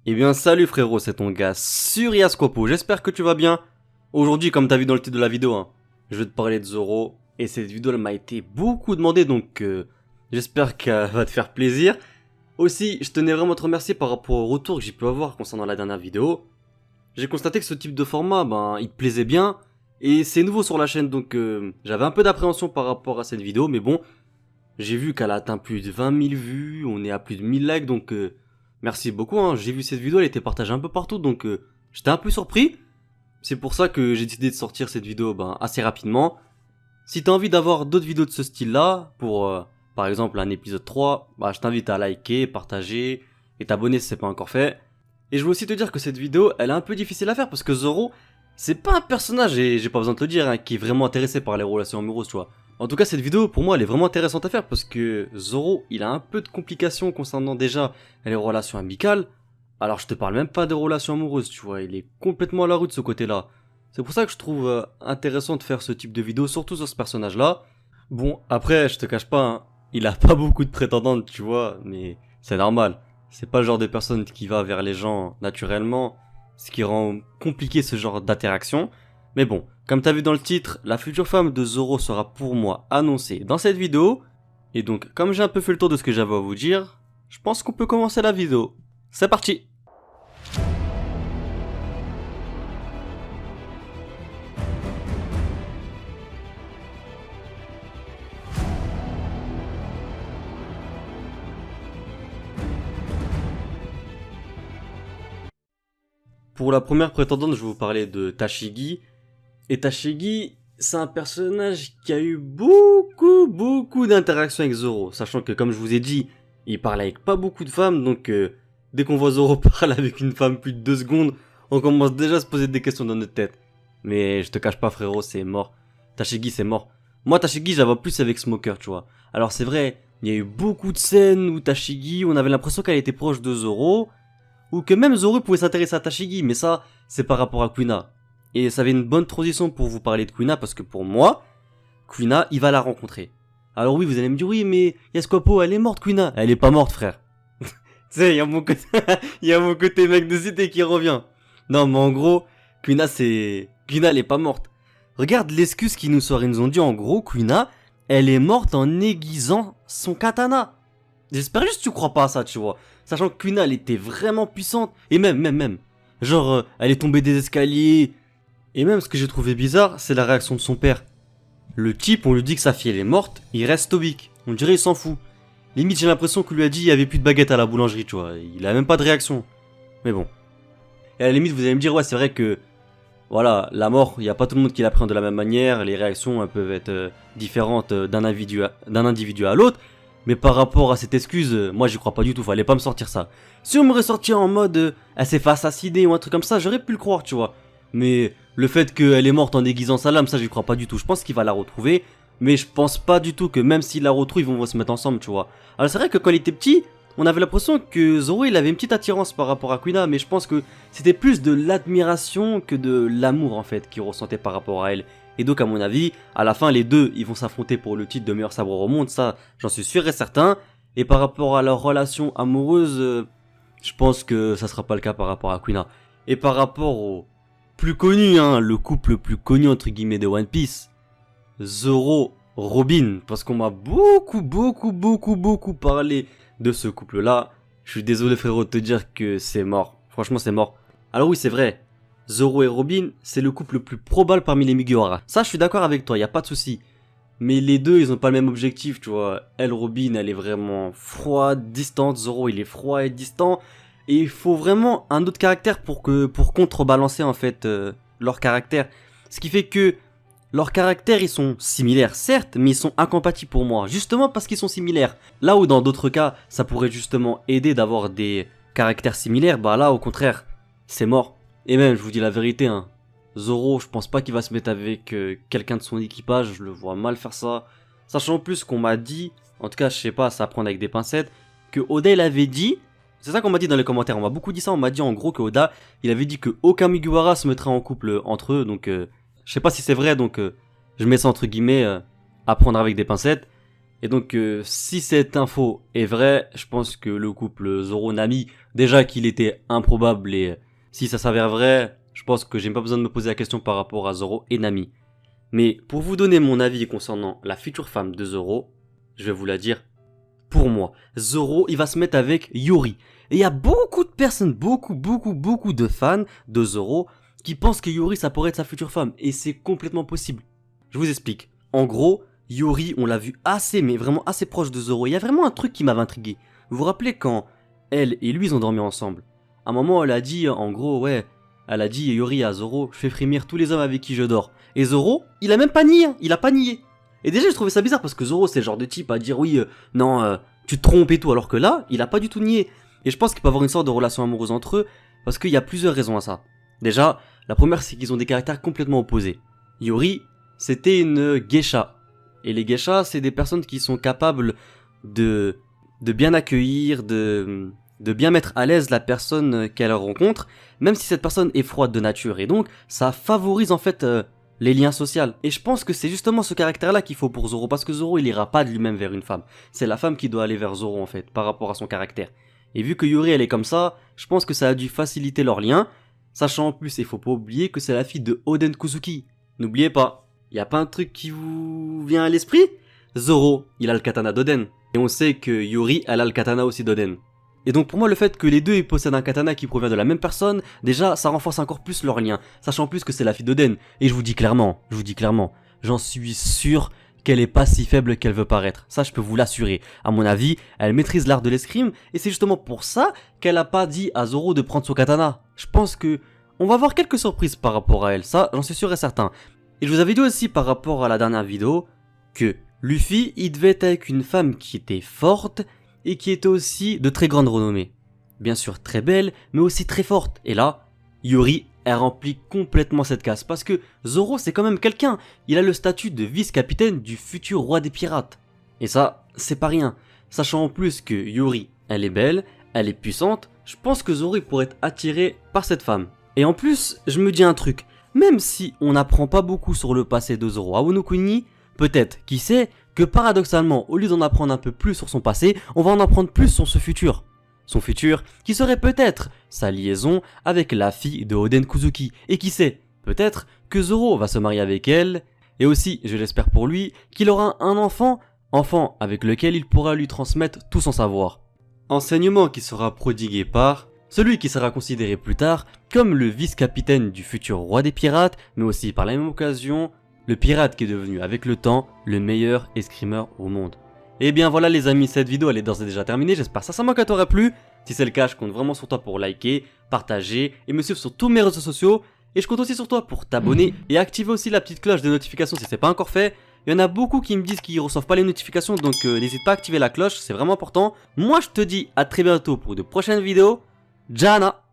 Eh bien salut frérot, c'est ton gars Suriascopo, j'espère que tu vas bien. Aujourd'hui, comme t'as vu dans le titre de la vidéo, je vais te parler de Zoro. Et cette vidéo elle m'a été beaucoup demandée, donc j'espère qu'elle va te faire plaisir. Aussi, je tenais vraiment à te remercier par rapport au retour que j'ai pu avoir concernant la dernière vidéo. J'ai constaté que ce type de format, il te plaisait bien. Et c'est nouveau sur la chaîne, donc j'avais un peu d'appréhension par rapport à cette vidéo, mais bon, j'ai vu qu'elle a atteint plus de 20 000 vues, on est à plus de 1000 likes, donc merci beaucoup. J'ai vu cette vidéo, elle était partagée un peu partout, donc j'étais un peu surpris. C'est pour ça que j'ai décidé de sortir cette vidéo assez rapidement. Si t'as envie d'avoir d'autres vidéos de ce style-là, pour par exemple un épisode 3, je t'invite à liker, partager et t'abonner si c'est pas encore fait. Et je veux aussi te dire que cette vidéo, elle est un peu difficile à faire parce que Zoro, c'est pas un personnage, et j'ai pas besoin de te le dire, qui est vraiment intéressé par les relations amoureuses, tu vois. En tout cas, cette vidéo, pour moi, elle est vraiment intéressante à faire parce que Zoro, il a un peu de complications concernant déjà les relations amicales. Alors, je te parle même pas des relations amoureuses, tu vois, il est complètement à la rue de ce côté-là. C'est pour ça que je trouve intéressant de faire ce type de vidéo, surtout sur ce personnage-là. Bon, après, je te cache pas, il a pas beaucoup de prétendantes, tu vois, mais c'est normal. C'est pas le genre de personne qui va vers les gens naturellement, ce qui rend compliqué ce genre d'interaction. Mais bon, comme t'as vu dans le titre, la future femme de Zoro sera pour moi annoncée dans cette vidéo. Et donc, comme j'ai un peu fait le tour de ce que j'avais à vous dire, je pense qu'on peut commencer la vidéo. C'est parti! Pour la première prétendante, je vais vous parler de Tashigi. Et Tashigi, c'est un personnage qui a eu beaucoup d'interactions avec Zoro. Sachant que, comme je vous ai dit, il parle avec pas beaucoup de femmes. Donc, dès qu'on voit Zoro parler avec une femme plus de 2 secondes, on commence déjà à se poser des questions dans notre tête. Mais je te cache pas, frérot, c'est mort. Tashigi, c'est mort. Moi, Tashigi, je la vois plus avec Smoker, tu vois. Alors, c'est vrai, il y a eu beaucoup de scènes où Tashigi, on avait l'impression qu'elle était proche de Zoro. Ou que même Zoro pouvait s'intéresser à Tashigi, mais ça, c'est par rapport à Kuina. Et ça avait une bonne transition pour vous parler de Kuina, parce que pour moi, Kuina, il va la rencontrer. Alors oui, vous allez me dire, oui, mais Yasquapo, elle est morte, Kuina. Elle est pas morte, frère. Tu sais, il y a mon côté, il y a mon côté mec de cité qui revient. Non, mais en gros, Kuina, elle est pas morte. Regarde l'excuse qu'ils nous sont, ils nous ont dit, en gros, Kuina, elle est morte en aiguisant son katana. J'espère juste que tu crois pas à ça, tu vois. Sachant que Kuina, elle était vraiment puissante. Et même. Genre, elle est tombée des escaliers. Et même, ce que j'ai trouvé bizarre, c'est la réaction de son père. Le type, on lui dit que sa fille, elle est morte. Il reste stoïque. On dirait il s'en fout. Limite, j'ai l'impression qu'il lui a dit il y avait plus de baguette à la boulangerie, tu vois. Il a même pas de réaction. Mais bon. Et à la limite, vous allez me dire, ouais, c'est vrai que... Voilà, la mort, il n'y a pas tout le monde qui l'appréhende de la même manière. Les réactions, elles peuvent être différentes d'un individu à l'autre. Mais par rapport à cette excuse, moi j'y crois pas du tout, fallait pas me sortir ça. Si on m'aurait sorti en mode elle s'est fait assassiner ou un truc comme ça, j'aurais pu le croire, tu vois. Mais le fait qu'elle est morte en déguisant sa lame, ça j'y crois pas du tout. Je pense qu'il va la retrouver, mais je pense pas du tout que même s'il la retrouve, ils vont se mettre ensemble, tu vois. Alors c'est vrai que quand il était petit, on avait l'impression que Zoro il avait une petite attirance par rapport à Kuina, mais je pense que c'était plus de l'admiration que de l'amour en fait qu'il ressentait par rapport à elle. Et donc à mon avis, à la fin les deux ils vont s'affronter pour le titre de meilleur sabre au monde, ça j'en suis sûr et certain. Et par rapport à leur relation amoureuse, je pense que ça sera pas le cas par rapport à Kuina. Et par rapport au plus connu, le couple le plus connu entre guillemets de One Piece, Zoro Robin, parce qu'on m'a beaucoup parlé de ce couple là. Je suis désolé frérot de te dire que c'est mort, franchement c'est mort. Alors oui c'est vrai, Zoro et Robin, c'est le couple le plus probable parmi les Mugiwara. Ça, je suis d'accord avec toi, y a pas de souci. Mais les deux, ils ont pas le même objectif, tu vois. Elle, Robin, elle est vraiment froide, distante. Zoro, il est froid et distant. Et il faut vraiment un autre caractère pour contrebalancer, en fait, leur caractère. Ce qui fait que leurs caractères, ils sont similaires, certes, mais ils sont incompatibles pour moi. Justement parce qu'ils sont similaires. Là où dans d'autres cas, ça pourrait justement aider d'avoir des caractères similaires, là, au contraire, c'est mort. Et même, je vous dis la vérité, Zoro, je pense pas qu'il va se mettre avec quelqu'un de son équipage, je le vois mal faire ça. Sachant en plus qu'on m'a dit, en tout cas, je sais pas, ça à prendre avec des pincettes, que Oda, il avait dit, c'est ça qu'on m'a dit dans les commentaires, on m'a beaucoup dit ça, on m'a dit en gros que Oda, il avait dit que aucun Mugiwara se mettrait en couple entre eux, donc je sais pas si c'est vrai, donc je mets ça entre guillemets, à prendre avec des pincettes. Et donc si cette info est vraie, je pense que le couple Zoro-Nami, déjà qu'il était improbable et si ça s'avère vrai, je pense que j'ai pas besoin de me poser la question par rapport à Zoro et Nami. Mais pour vous donner mon avis concernant la future femme de Zoro, je vais vous la dire. Pour moi, Zoro, il va se mettre avec Yuri. Et il y a beaucoup de personnes, beaucoup de fans de Zoro qui pensent que Yuri, ça pourrait être sa future femme. Et c'est complètement possible. Je vous explique. En gros, Yuri, on l'a vu assez, mais vraiment assez proche de Zoro. Il y a vraiment un truc qui m'avait intrigué. Vous vous rappelez quand elle et lui, ils ont dormi ensemble? À un moment, elle a dit, en gros, ouais, elle a dit Yuri à Zoro, je fais frémir tous les hommes avec qui je dors. Et Zoro, il a même pas nié, il a pas nié. Et déjà, je trouvais ça bizarre parce que Zoro, c'est le genre de type à dire oui, non, tu te trompes et tout, alors que là, il a pas du tout nié. Et je pense qu'il peut y avoir une sorte de relation amoureuse entre eux parce qu'il y a plusieurs raisons à ça. Déjà, la première, c'est qu'ils ont des caractères complètement opposés. Yuri, c'était une geisha. Et les geishas, c'est des personnes qui sont capables de bien accueillir, de bien mettre à l'aise la personne qu'elle rencontre, même si cette personne est froide de nature. Et donc, ça favorise en fait les liens sociaux. Et je pense que c'est justement ce caractère-là qu'il faut pour Zoro, parce que Zoro, il ira pas de lui-même vers une femme. C'est la femme qui doit aller vers Zoro, en fait, par rapport à son caractère. Et vu que Yuri, elle est comme ça, je pense que ça a dû faciliter leur lien, sachant en plus, il faut pas oublier que c'est la fille de Oden Kuzuki. N'oubliez pas, y a pas un truc qui vous vient à l'esprit? Zoro, il a le katana d'Oden. Et on sait que Yuri, elle a le katana aussi d'Oden. Et donc pour moi, le fait que les deux ils possèdent un katana qui provient de la même personne, déjà ça renforce encore plus leur lien, sachant plus que c'est la fille d'Oden. Et je vous dis clairement, j'en suis sûr qu'elle est pas si faible qu'elle veut paraître. Ça je peux vous l'assurer. À mon avis, elle maîtrise l'art de l'escrime, et c'est justement pour ça qu'elle a pas dit à Zoro de prendre son katana. Je pense que on va avoir quelques surprises par rapport à elle, ça j'en suis sûr et certain. Et je vous avais dit aussi par rapport à la dernière vidéo, que Luffy il devait être avec une femme qui était forte, et qui était aussi de très grande renommée. Bien sûr très belle, mais aussi très forte. Et là, Yuri, elle remplit complètement cette case, parce que Zoro c'est quand même quelqu'un, il a le statut de vice-capitaine du futur roi des pirates. Et ça, c'est pas rien. Sachant en plus que Yuri, elle est belle, elle est puissante, je pense que Zoro pourrait être attiré par cette femme. Et en plus, je me dis un truc, même si on n'apprend pas beaucoup sur le passé de Zoro à Wano Kuni, peut-être, qui sait, que paradoxalement, au lieu d'en apprendre un peu plus sur son passé, on va en apprendre plus sur ce futur. Son futur, qui serait peut-être sa liaison avec la fille de Oden Kuzuki. Et qui sait, peut-être que Zoro va se marier avec elle, et aussi, je l'espère pour lui, qu'il aura un enfant avec lequel il pourra lui transmettre tout son savoir. Enseignement qui sera prodigué par celui qui sera considéré plus tard comme le vice-capitaine du futur roi des pirates, mais aussi par la même occasion, le pirate qui est devenu avec le temps le meilleur escrimeur au monde. Et bien voilà les amis, cette vidéo elle est d'ores et déjà terminée, j'espère sincèrement qu'elle t'aura plu. Si c'est le cas, je compte vraiment sur toi pour liker, partager et me suivre sur tous mes réseaux sociaux. Et je compte aussi sur toi pour t'abonner et activer aussi la petite cloche de notification si c'est pas encore fait. Il y en a beaucoup qui me disent qu'ils reçoivent pas les notifications, donc n'hésite pas à activer la cloche, c'est vraiment important. Moi je te dis à très bientôt pour de prochaines vidéos. Jana!